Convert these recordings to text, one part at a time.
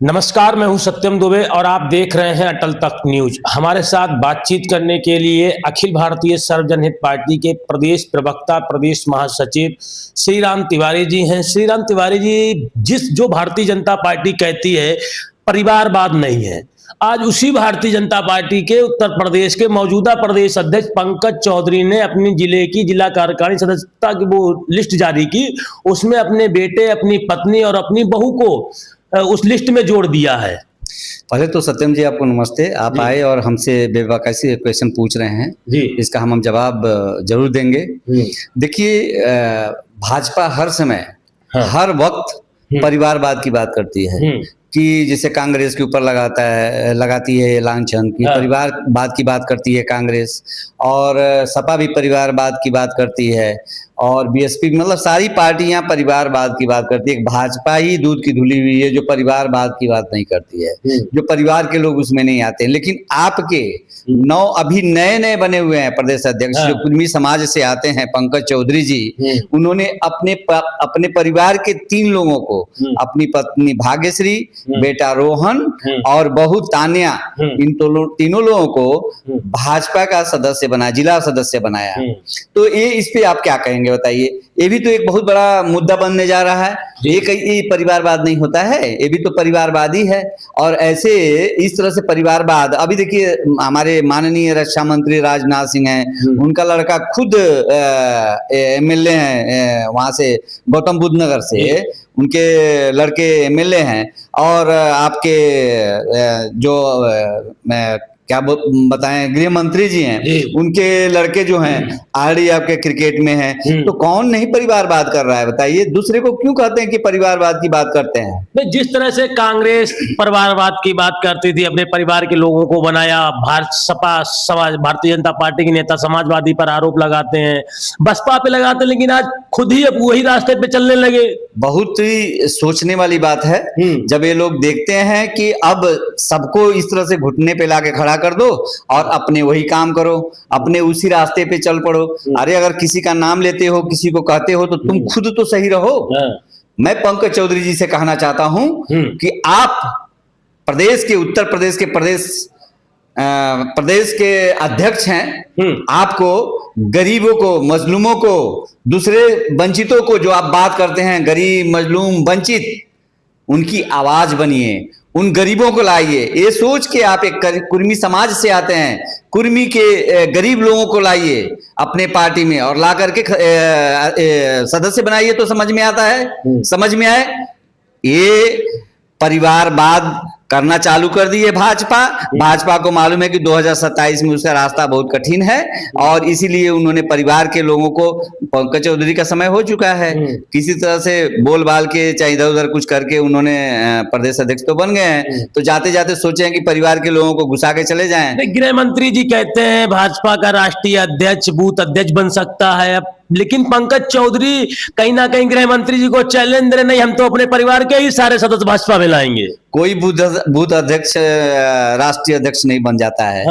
नमस्कार, मैं हूं सत्यम दुबे और आप देख रहे हैं अटल तख्त न्यूज। हमारे साथ बातचीत करने के लिए अखिल भारतीय सर्वजनहित पार्टी के प्रदेश प्रवक्ता, प्रदेश महासचिव श्रीराम तिवारी जी हैं। श्रीराम तिवारी जी, जो भारतीय जनता पार्टी कहती है परिवारवाद नहीं है, आज उसी भारतीय जनता पार्टी के उत्तर प्रदेश के मौजूदा प्रदेश अध्यक्ष पंकज चौधरी ने अपनी जिले की जिला कार्यकारिणी सदस्यता की वो लिस्ट जारी की। उसमें अपने बेटे, अपनी पत्नी और अपनी बहू को उस लिस्ट में जोड़ दिया है। पहले तो सत्यम जी आपको नमस्ते। आप आए और हमसे बेबाकायदे क्वेश्चन पूछ रहे हैं जी। इसका हम जवाब जरूर देंगे। देखिए, भाजपा हर समय हर वक्त परिवारवाद की बात करती है कि जैसे कांग्रेस के ऊपर लगाती है लांछन की परिवारवाद की बात करती है कांग्रेस, और सपा भी परिवारवाद की बात करती है, और बीएसपी मतलब सारी पार्टियां परिवारवाद की बात करती है। भाजपा ही दूध की धुली हुई है जो परिवारवाद की बात नहीं करती है, जो परिवार के लोग उसमें नहीं आते। लेकिन आपके अभी नए बने हुए हैं प्रदेश अध्यक्ष जो कुर्मी समाज से आते हैं, पंकज चौधरी जी, उन्होंने अपने परिवार के 3 लोगों को, अपनी पत्नी भाग्यश्री, बेटा रोहन और बहू तान्या, इन तीनों लोगों को भाजपा का सदस्य बनाया, जिला सदस्य बनाया। तो इस पे आप क्या कहेंगे बताइए? ये भी तो एक बहुत बड़ा मुद्दा बनने जा रहा है। ये परिवारवाद नहीं होता है, ये भी तो परिवारवाद ही है। और ऐसे इस तरह से परिवारवाद, अभी देखिए हमारे माननीय रक्षा मंत्री राजनाथ सिंह हैं, उनका लड़का खुद एमएलए हैं वहां से, गौतम बुद्ध नगर से उनके लड़के एमएलए हैं। और आपके जो क्या बताएं, गृह मंत्री जी हैं, उनके लड़के जो हैं ऑलरेडी आपके क्रिकेट में हैं। तो कौन नहीं परिवारवाद कर रहा है बताइए? दूसरे को क्यों कहते हैं कि परिवारवाद की बात करते हैं? नहीं, जिस तरह से कांग्रेस परिवारवाद की बात करती थी, अपने परिवार के लोगों को बनाया, भारतीय जनता पार्टी के नेता समाजवादी पर आरोप लगाते हैं, बसपा पे लगाते हैं, लेकिन आज खुद ही अब वही रास्ते पे चलने लगे। बहुत ही सोचने वाली बात है जब ये लोग देखते हैं कि अब सबको इस तरह से घुटने पे लाके खड़ा कर दो और अपने वही काम करो, अपने उसी रास्ते पे चल पड़ो। अरे अगर किसी का नाम लेते हो, किसी को कहते हो, तो तुम खुद तो सही रहो। मैं पंकज चौधरी जी से कहना चाहता हूं कि आप प्रदेश के, उत्तर प्रदेश के प्रदेश के अध्यक्ष हैं। आपको गरीबों को, मजलूमों को, दूसरे वंचितों को, जो आप बात करते हैं गरीब, मजलूम, वंचित, उनकी आवाज बनिए, उन गरीबों को लाइए। ये सोच के आप एक कुर्मी समाज से आते हैं, कुर्मी के गरीब लोगों को लाइए अपने पार्टी में और ला करके सदस्य बनाइए, तो समझ में आता है। समझ में आए? ये परिवारवाद करना चालू कर दी है भाजपा को मालूम है कि 2027 में उसका रास्ता बहुत कठिन है, और इसीलिए उन्होंने परिवार के लोगों को, पंकज चौधरी का समय हो चुका है, किसी तरह से बोल बाल के चाहे इधर उधर कुछ करके उन्होंने प्रदेश अध्यक्ष तो बन गए हैं, तो जाते जाते सोचे हैं कि परिवार के लोगों को घुसा के चले जाएं। गृह मंत्री जी कहते हैं भाजपा का राष्ट्रीय अध्यक्ष बूथ अध्यक्ष बन सकता है, लेकिन पंकज चौधरी कहीं ना कहीं गृह मंत्री जी को चैलेंज दे, नहीं हम तो अपने परिवार के ही सारे सदस्य भाजपा में लाएंगे। कोई बूथ अध्यक्ष राष्ट्रीय अध्यक्ष नहीं बन जाता है।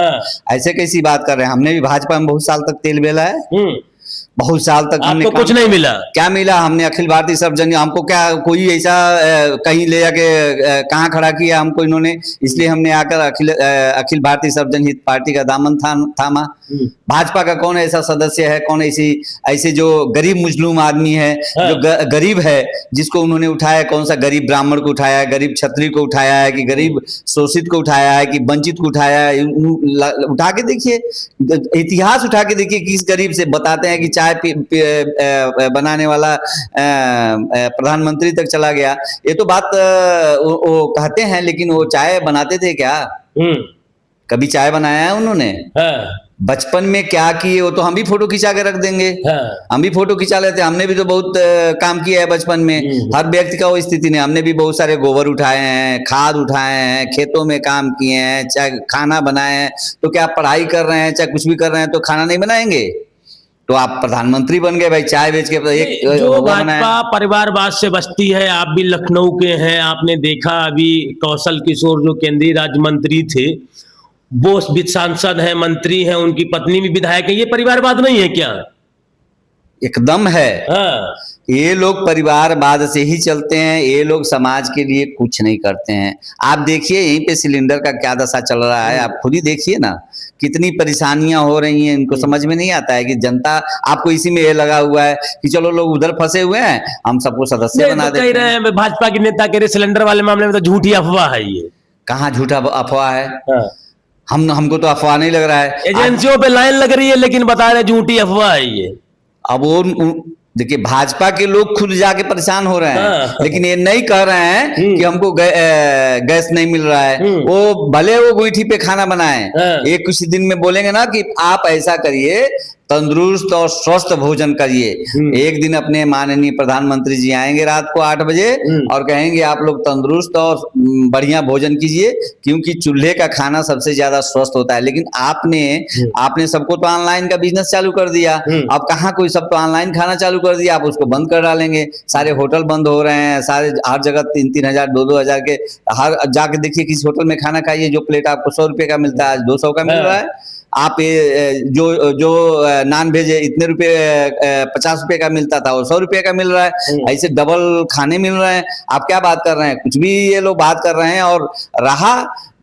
ऐसे कैसी बात कर रहे हैं? हमने भी भाजपा में बहुत साल तक तेल बेला है, बहुत साल तक हमने कुछ नहीं मिला। क्या मिला? हमने अखिल भारतीय सर्वजन, हमको क्या कोई ऐसा कहीं ले जाके कहाँ खड़ा किया हमको इन्होंने? इसलिए हमने आकर अखिल भारतीय सर्वजनहित पार्टी का दामन थामा। भाजपा का कौन ऐसा सदस्य है, कौन ऐसे जो गरीब मुस्लिम आदमी है, जो गरीब है, जिसको उन्होंने उठाया? कौन सा गरीब ब्राह्मण को उठाया है, गरीब क्षत्रिय को उठाया है, कि गरीब शोषित को उठाया है, कि वंचित को उठाया है? उठा के देखिए, इतिहास उठा के देखिए, किस गरीब से बताते हैं कि चाय बनाने वाला प्रधानमंत्री तक चला गया। ये तो बात वो कहते हैं, लेकिन वो चाय बनाते थे क्या? कभी चाय बनाया है उन्होंने? बचपन में क्या किए वो तो हम भी फोटो खिंचा के रख देंगे। हम भी फोटो खिंचा लेते हैं, हमने भी तो बहुत काम किया है बचपन में। हर व्यक्ति का वो स्थिति नहीं, हमने भी बहुत सारे गोबर उठाए हैं, खाद उठाए हैं, खेतों में काम किए हैं, चाहे खाना बनाए हैं। तो क्या आप पढ़ाई कर रहे हैं, चाहे कुछ भी कर रहे हैं, तो खाना नहीं बनाएंगे? तो आप प्रधानमंत्री बन गए भाई, चाय बेच के। जो भाजपा परिवारवाद से बचती है, आप भी लखनऊ के हैं, आपने देखा अभी कौशल किशोर जो केंद्रीय राज्य मंत्री थे, वो सांसद हैं, मंत्री हैं, उनकी पत्नी भी विधायक है। ये परिवारवाद नहीं है क्या? एकदम है। हाँ। ये लोग परिवारवाद से ही चलते हैं, ये लोग समाज के लिए कुछ नहीं करते हैं। आप देखिए यहीं पे सिलेंडर का क्या दशा चल रहा है, आप खुद ही देखिए ना कितनी परेशानियां हो रही हैं। इनको समझ में नहीं आता है कि जनता आपको इसी में ये लगा हुआ है कि चलो लोग उधर फंसे हुए हैं, हम सबको सदस्य बना तो कह देते रहे हैं। हैं भाजपा के नेता कह रहे सिलेंडर वाले मामले में तो झूठी अफवाह है ये। कहाँ झूठा अफवाह है? हाँ। हमको तो अफवाह नहीं लग रहा है। एजेंसियों पे लाइन लग रही है लेकिन बता रहे झूठी अफवाह है ये। अब वो देखिए भाजपा के लोग खुद जाके परेशान हो रहे हैं। हाँ। लेकिन ये नहीं कह रहे हैं कि हमको गैस नहीं मिल रहा है। वो भले वो गोईठी पे खाना बनाए, हाँ। ये कुछ दिन में बोलेंगे ना कि आप ऐसा करिए, तंदुरुस्त और स्वस्थ भोजन करिए। एक दिन अपने माननीय प्रधानमंत्री जी आएंगे रात को 8 बजे और कहेंगे आप लोग तंदुरुस्त और बढ़िया भोजन कीजिए, क्योंकि चूल्हे का खाना सबसे ज्यादा स्वस्थ होता है। लेकिन आपने सबको तो ऑनलाइन का बिजनेस चालू कर दिया। अब कहाँ कोई सब तो ऑनलाइन खाना चालू कर दिया, आप उसको बंद कर डालेंगे। सारे होटल बंद हो रहे हैं, सारे हर जगह 3-3 हजार 2-2 हजार के हर जाके देखिए किसी होटल में खाना खाइए, जो प्लेट आपको 100 रुपए का मिलता है आज 200 का मिल रहा है। आप जो नॉन वेज इतने रुपए 50 रुपए का मिलता था वो 100 रुपए का मिल रहा है। ऐसे डबल खाने मिल रहे हैं। आप क्या बात कर रहे हैं? कुछ भी ये लोग बात कर रहे हैं। और रहा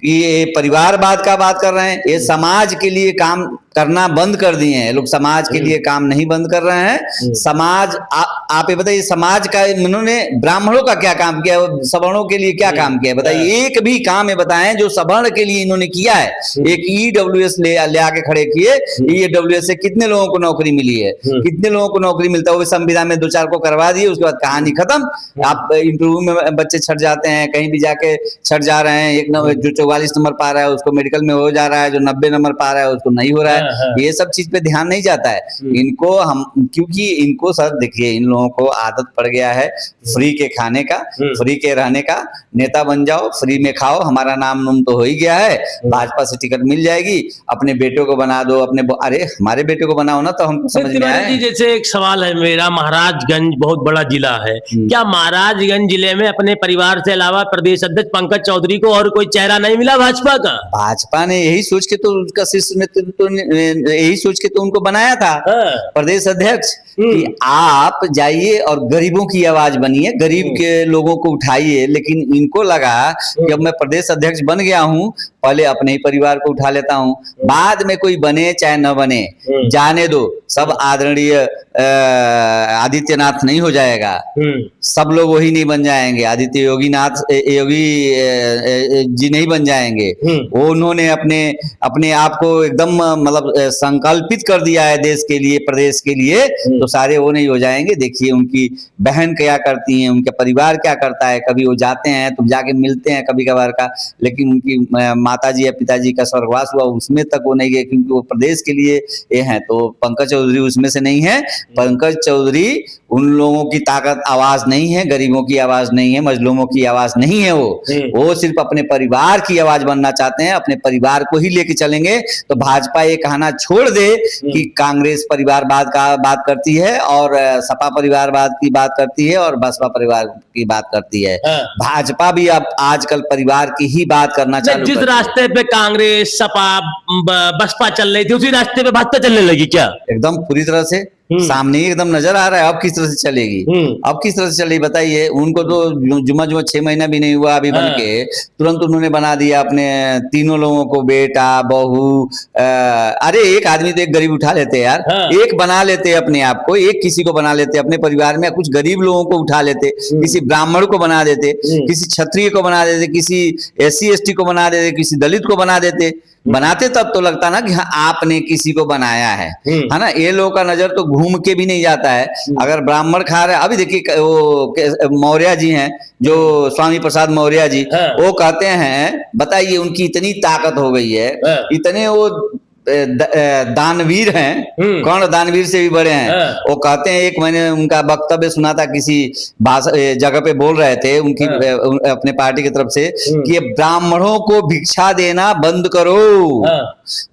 ये परिवारवाद का बात कर रहे हैं, ये समाज के लिए काम करना बंद कर दिए हैं लोग। समाज के लिए काम नहीं बंद कर रहे हैं। समाज आप ये बताइए, समाज का इन्होंने ब्राह्मणों का क्या काम किया, सवर्णों के लिए क्या काम किया है? बताइए एक भी काम है बताएं जो सवर्ण के लिए इन्होंने किया है। एक ईडब्ल्यूएस ले आके खड़े किए। ईडब्ल्यूएस से कितने लोगों को नौकरी मिली है, कितने लोगों को नौकरी मिलता है? वो संविधान में 2-4 को करवा दिए, उसके बाद कहानी खत्म। आप इंटरव्यू में बच्चे छट जाते हैं, कहीं भी जाके छट जा रहे हैं। एक नंबर जो 44 नंबर पा रहा है उसको मेडिकल में हो जा रहा है, जो 90 नंबर पा रहा है उसको नहीं हो रहा है। ये सब चीज पे ध्यान नहीं जाता है इनको। क्योंकि इनको सर देखिए, इन लोगों को आदत पड़ गया है फ्री के खाने का, फ्री के रहने का। नेता बन जाओ, फ्री में खाओ, हमारा नाम नुम तो हो ही गया है, भाजपा से टिकट मिल जाएगी, अपने बेटों को बना दो। अरे हमारे बेटे को बनाओ ना तो हमको समझ में आए। जैसे एक सवाल है मेरा, महाराजगंज बहुत बड़ा जिला है, क्या महाराजगंज जिले में अपने परिवार से अलावा प्रदेश अध्यक्ष पंकज चौधरी को और कोई चेहरा नहीं मिला भाजपा का? भाजपा ने यही सोच के तो उसका शीर्ष नेतृत्व यही सोच के तो उनको बनाया था प्रदेश अध्यक्ष कि आप जाइए और गरीबों की आवाज बनिए, गरीब के लोगों को उठाइए। लेकिन इनको लगा कि अब मैं प्रदेश अध्यक्ष बन गया हूं, पहले अपने ही परिवार को उठा लेता हूं, बाद में कोई बने चाहे न बने, जाने दो, सब आदरणीय आदित्यनाथ नहीं हो जाएगा, सब लोग वही नहीं बन जाएंगे, आदित्य योगी जी नहीं बन जाएंगे। वो उन्होंने अपने आप को एकदम मतलब संकल्पित कर दिया है देश के लिए, प्रदेश के लिए, तो सारे वो नहीं हो जाएंगे। देखिए उनकी बहन क्या करती हैं, उनके परिवार क्या करता है। कभी वो जाते हैं तो जाके मिलते हैं कभी कभार का, लेकिन उनकी माताजी या पिताजी का स्वर्गवास हुआ उसमें तक वो नहीं गए, क्योंकि वो प्रदेश के लिए ये हैं। तो पंकज चौधरी उसमें से नहीं है। पंकज चौधरी उन लोगों की ताकत आवाज नहीं है, गरीबों की आवाज नहीं है, मजलूमों की आवाज नहीं है। वो सिर्फ अपने परिवार की आवाज बनना चाहते हैं, अपने परिवार को ही लेके चलेंगे। तो भाजपा ये कहना छोड़ दे कि कांग्रेस परिवारवाद का बात करती है और सपा परिवारवाद की बात करती है और बसपा परिवार की बात करती है। भाजपा भी अब आजकल परिवार की ही बात करना चालू। जिस रास्ते पे कांग्रेस सपा बसपा चल रही थी उसी रास्ते पे भाजपा चलने लगी क्या? एकदम पूरी तरह से सामने ही एकदम नजर आ रहा है। अब किस तरह से चलेगी, अब किस तरह से चलेगी बताइए। उनको तो जुम्मा 6 महीना भी नहीं हुआ अभी बन के, तुरंत उन्होंने बना दिया अपने तीनों लोगों को, बेटा बहू। अरे एक आदमी तो एक गरीब उठा लेते यार, एक बना लेते अपने आप को, एक किसी को बना लेते अपने परिवार में, कुछ गरीब लोगों को उठा लेते, किसी ब्राह्मण को बना देते, किसी क्षत्रिय को बना देते, किसी SC ST को बना देते, किसी दलित को बना देते। बनाते तब तो लगता ना कि हाँ आपने किसी को बनाया है ना। ये लोगों का नजर तो घूम के भी नहीं जाता है। अगर ब्राह्मण खा रहे, अभी देखिए वो मौर्य जी हैं, जो स्वामी प्रसाद मौर्य जी, वो कहते हैं, बताइए उनकी इतनी ताकत हो गई है, इतने वो दानवीर हैं, कर्ण दानवीर से भी बड़े हैं। वो कहते हैं, एक मैंने उनका वक्तव्य सुना था, किसी जगह पे बोल रहे थे उनकी अपने पार्टी की तरफ से कि ब्राह्मणों को भिक्षा देना बंद करो।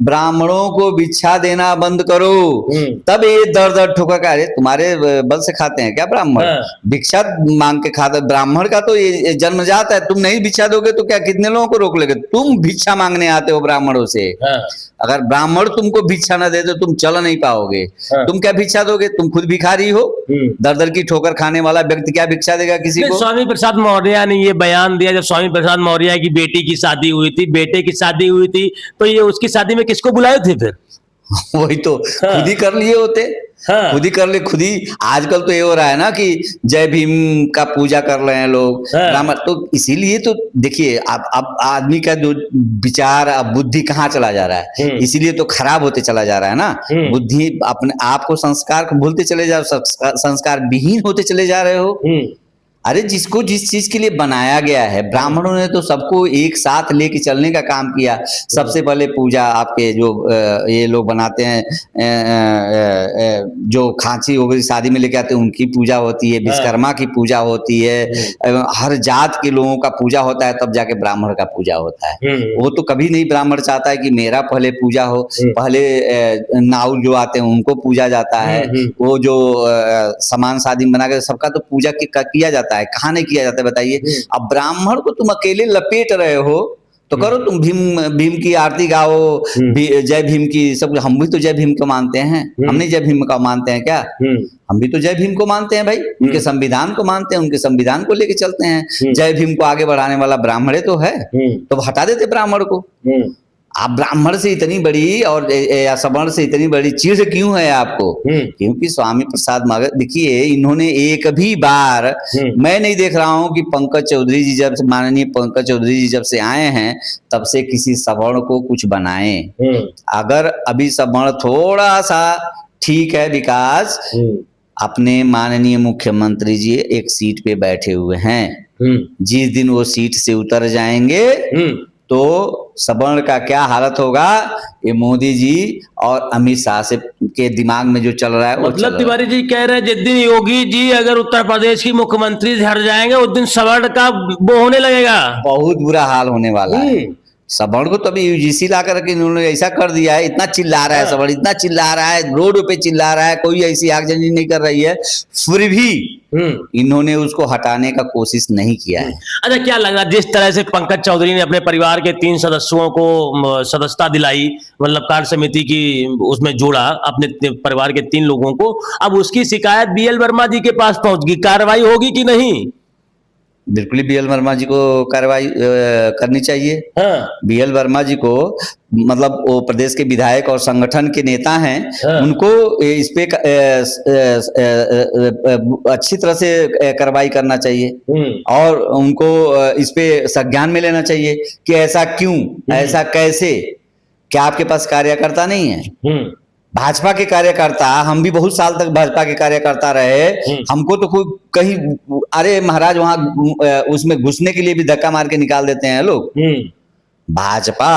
ब्राह्मणों को भिक्षा देना बंद करो, तब ये दर दर ठोकर का, अरे तुम्हारे बल से खाते हैं क्या ब्राह्मण? भिक्षा मांग के खाते, ब्राह्मण का तो ये जन्मजात है, तुम नहीं भिक्षा दोगे तो क्या कितने लोगों को रोक लेगे? तुम भिक्षा मांगने आते हो ब्राह्मणों से, अगर ब्राह्मण तुमको भिक्षा न दे तो तुम चल नहीं पाओगे। तुम क्या भिक्षा दोगे? तुम खुद भिखारी हो। दर दर की ठोकर खाने वाला व्यक्ति क्या भिक्षा देगा किसी को? स्वामी प्रसाद मौर्य ने ये बयान दिया जब स्वामी प्रसाद मौर्य की बेटी की शादी हुई थी, बेटे की शादी हुई थी, तो ये उसकी शादी में किसको बुलाए थे फिर? वही तो खुद ही कर लिए होते। खुद ही कर ले, खुद ही। आजकल तो ये हो रहा है ना कि जय भीम का पूजा कर रहे हैं लोग ब्राह्मण, तो इसीलिए तो देखिए अब आदमी का जो विचार, अब बुद्धि कहाँ चला जा रहा है, इसीलिए तो खराब होते चला जा रहा है ना। बुद्धि अपने आप को, संस्कार को भूलते चले जा, संस्कार विहीन होते चले जा रहे हो। अरे जिसको जिस चीज के लिए बनाया गया है, ब्राह्मणों ने तो सबको एक साथ लेके चलने का काम किया। सबसे पहले पूजा आपके जो ये लोग बनाते हैं, जो खांची हो गई शादी में लेके आते हैं, उनकी पूजा होती है, विश्वकर्मा की पूजा होती है, हर जात के लोगों का पूजा होता है, तब जाके ब्राह्मण का पूजा होता है। वो तो कभी नहीं ब्राह्मण चाहता है कि मेरा पहले पूजा हो। पहले नाउ जो आते हैं उनको पूजा जाता है, वो जो सामान शादी में बना के सबका तो पूजा किया जाता है। कहाँ नहीं किया जाता है बताइए? अब ब्राह्मण को तुम अकेले लपेट रहे हो तो करो, तुम भीम की आरती गाओ, जय भीम की। सब हम भी तो जय भीम को मानते हैं, हम नहीं जय भीम का मानते हैं क्या? हम भी तो जय भीम को मानते हैं भाई, उनके संविधान को मानते हैं, उनके संविधान को लेके चलते हैं। जय भीम को आगे बढ़ाने वाला ब्राह्मण तो है, तो हटा देते ब्राह्मण को। आप ब्राह्मण से इतनी बड़ी और या सवर्ण से इतनी बड़ी चीज क्यों है आपको? क्योंकि स्वामी प्रसाद मौर्य, देखिए इन्होंने एक भी बार, मैं नहीं देख रहा हूं कि पंकज चौधरी जी जब से, माननीय पंकज चौधरी जी जब से आए हैं तब से किसी सवर्ण को कुछ बनाए। अगर अभी सवर्ण थोड़ा सा ठीक है विकास, अपने माननीय मुख्यमंत्री जी एक सीट पे बैठे हुए हैं, जिस दिन वो सीट से उतर जाएंगे तो सवर्ण का क्या हालत होगा, ये मोदी जी और अमित शाह से के दिमाग में जो चल रहा है। मतलब तिवारी जी कह रहे हैं जिस दिन योगी जी अगर उत्तर प्रदेश की मुख्यमंत्री से हट जाएंगे उस दिन सवर्ण का वो होने लगेगा, बहुत बुरा हाल होने वाला है। सवर्ण को तो अभी यूजीसी ला करके इन्होंने ऐसा कर दिया है, इतना चिल्ला रहा है सवर्ण, इतना चिल्ला रहा है, रोड पे चिल्ला रहा है, कोई ऐसी आगजनी नहीं कर रही है, फिर भी इन्होंने उसको हटाने का कोशिश नहीं किया है। अच्छा, क्या लग रहा है जिस तरह से पंकज चौधरी ने अपने परिवार के 3 सदस्यों को सदस्यता दिलाई, मतलब कार्य समिति की उसमें जोड़ा अपने परिवार के 3 लोगों को, अब उसकी शिकायत बीएल वर्मा जी के पास पहुंच गई, कार्रवाई होगी कि नहीं? बिल्कुल ही बीएल वर्मा जी को कार्रवाई करनी चाहिए। बीएल वर्मा जी को, मतलब वो प्रदेश के विधायक और संगठन के नेता हैं, उनको इस पे अच्छी तरह से कार्रवाई करना चाहिए और उनको इस पे संज्ञान में लेना चाहिए कि ऐसा क्यों, ऐसा कैसे। क्या आपके पास कार्यकर्ता नहीं है? भाजपा के कार्यकर्ता, हम भी बहुत साल तक भाजपा के कार्यकर्ता रहे, हमको तो कोई कहीं, अरे महाराज वहां उसमें घुसने के लिए भी धक्का मार के निकाल देते हैं लोग। भाजपा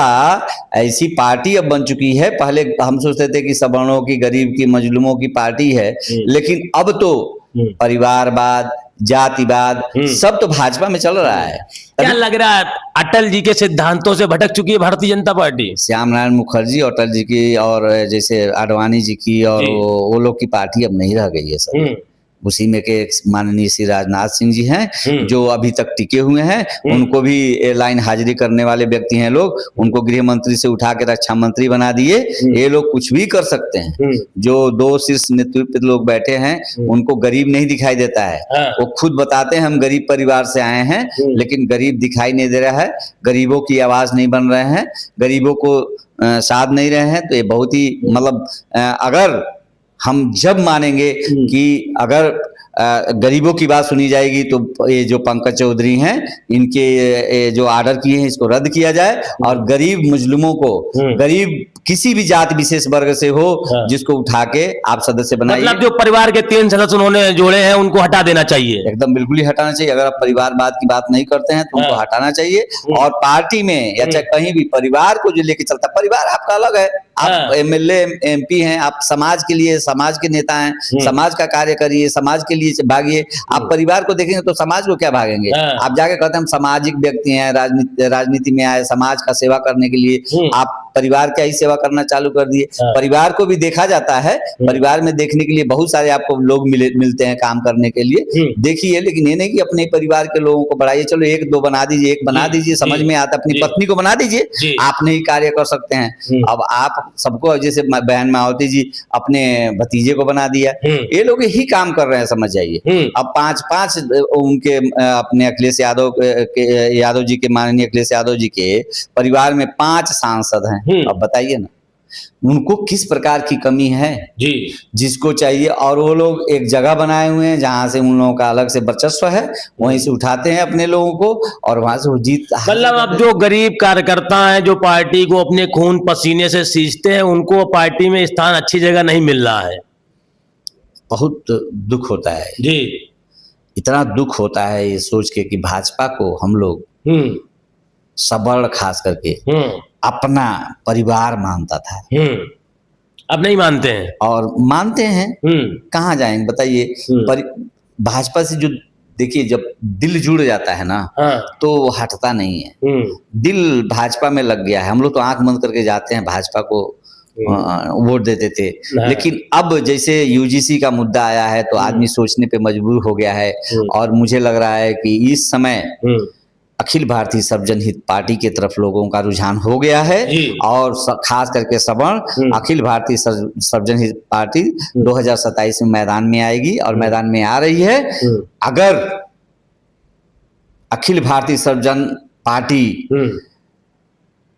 ऐसी पार्टी अब बन चुकी है, पहले हम सोचते थे कि सवर्णों की, गरीब की, मजलूमों की पार्टी है, लेकिन अब तो परिवारवाद, जातिवाद सब तो भाजपा में चल रहा है। क्या लग रहा है अटल जी के सिद्धांतों से भटक चुकी है भारतीय जनता पार्टी? श्याम नारायण मुखर्जी, अटल जी की और जैसे आडवाणी जी की और वो लोग की पार्टी अब नहीं रह गई है सर। उसी में के माननीय श्री राजनाथ सिंह जी हैं जो अभी तक टिके हुए हैं, उनको भी लाइन हाजिरी करने वाले व्यक्ति हैं लोग, उनको गृह मंत्री से उठा के रक्षा मंत्री बना दिए। ये लोग कुछ भी कर सकते हैं। जो 2 शीर्ष नेतृत्व लोग बैठे हैं उनको गरीब नहीं दिखाई देता है, वो खुद बताते हैं हम गरीब परिवार से आए हैं, लेकिन गरीब दिखाई नहीं दे रहा है, गरीबों की आवाज नहीं बन रहे हैं, गरीबों को साथ नहीं रहे हैं। तो ये बहुत ही, मतलब अगर हम जब मानेंगे कि अगर गरीबों की बात सुनी जाएगी तो ये जो पंकज चौधरी हैं इनके जो ऑर्डर किए हैं इसको रद्द किया जाए और गरीब मुस्लिमों को, गरीब किसी भी जाति विशेष वर्ग से हो, जिसको उठा के आप सदस्य बनाइए। मतलब जो परिवार के 3 सदस्य उन्होंने जोड़े हैं उनको हटा देना चाहिए, एकदम बिल्कुल ही हटाना चाहिए। अगर आप परिवारवाद की बात नहीं करते हैं तो उनको हटाना चाहिए। और पार्टी में या चाहे कहीं भी परिवार को जो लेके चलता, परिवार आपका अलग है, आप एमएलए एमपी हैं, आप समाज के लिए, समाज के नेता हैं, समाज का कार्य करिए, समाज के लिए भागिए। आप परिवार को देखेंगे तो समाज को क्या भागेंगे? आप जाके कहते हैं हम सामाजिक व्यक्ति हैं, राजनीति में आए समाज का सेवा करने के लिए, आप परिवार का ही सेवा करना चालू कर दिए। परिवार को भी देखा जाता है, परिवार में देखने के लिए बहुत सारे आपको लोग मिलते हैं काम करने के लिए, देखिए, लेकिन ये नहीं कि अपने परिवार के लोगों को बढ़ाइए, चलो एक दो बना दीजिए, एक बना दीजिए, समझ में आता, अपनी पत्नी को बना दीजिए, आप नहीं कार्य कर सकते हैं। अब आप सबको, जैसे बहन मायावती जी अपने भतीजे को बना दिया, ये लोग ही काम कर रहे हैं, समझ जाइए। अब पांच उनके अपने अखिलेश यादव जी के, माननीय अखिलेश यादव जी के परिवार में 5 सांसद हैं। अब बताइए ना, उनको किस प्रकार की कमी है जी, जिसको चाहिए। और वो लोग एक जगह बनाए हुए हैं जहां से उन लोगों का अलग से वर्चस्व है, वहीं से उठाते हैं अपने लोगों को और वहां से वो जीत। मतलब अब जो गरीब कार्यकर्ता हैं, जो पार्टी को अपने खून पसीने से सींचते हैं, उनको पार्टी में स्थान अच्छी जगह नहीं मिल रहा है। बहुत दुख होता है जी, इतना दुख होता है ये सोच के कि भाजपा को हम लोग सबल खास करके अपना परिवार मानता था, अब नहीं मानते हैं। और मानते हैं, कहाँ जाएंगे बताइए। भाजपा से जो, देखिए, जब दिल जुड़ जाता है ना, तो वो हटता नहीं है। दिल भाजपा में लग गया है। हम लोग तो आंख बंद करके जाते हैं, भाजपा को वोट देते थे, लेकिन अब जैसे यूजीसी का मुद्दा आया है तो आदमी सोचने पे मजबूर हो गया है। और मुझे लग रहा है कि इस समय अखिल भारतीय सर्वजन हित पार्टी की तरफ लोगों का रुझान हो गया है, और खास करके सवर्ण अखिल भारतीय सर्वजन हित पार्टी 2027 में मैदान में आएगी, और मैदान में आ रही है। अगर अखिल भारतीय सर्वजन पार्टी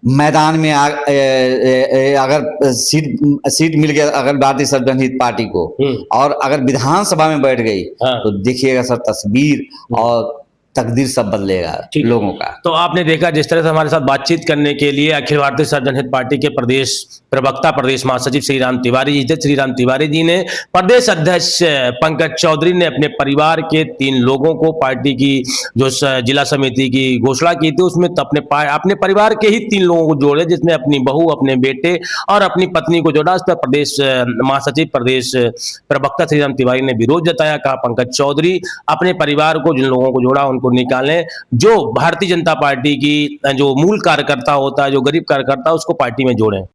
मैदान में अगर सीट मिल गया अगर भारतीय सर्वजन हित पार्टी को, और अगर विधानसभा में बैठ गई, तो देखिएगा सर, तस्वीर और तकदीर सब बदलेगा लोगों का। तो आपने देखा, जिस तरह से हमारे साथ बातचीत करने के लिए अखिल भारतीय सर्वजन हित पार्टी के प्रदेश प्रवक्ता, प्रदेश महासचिव श्रीराम तिवारी जी थे। श्रीराम तिवारी जी ने, प्रदेश अध्यक्ष पंकज चौधरी ने अपने परिवार के 3 लोगों को पार्टी की जो जिला समिति की घोषणा की थी, उसमें तो अपने परिवार के ही 3 लोगों को जोड़े, जिसमें अपनी बहू, अपने बेटे और अपनी पत्नी को जोड़ा। उस पर प्रदेश महासचिव, प्रदेश प्रवक्ता श्रीराम तिवारी ने विरोध जताया। कहा पंकज चौधरी अपने परिवार को, जिन लोगों को जोड़ा, उनको निकालें। जो भारतीय जनता पार्टी की जो मूल कार्यकर्ता होता है, जो गरीब कार्यकर्ता, उसको पार्टी में जोड़ें।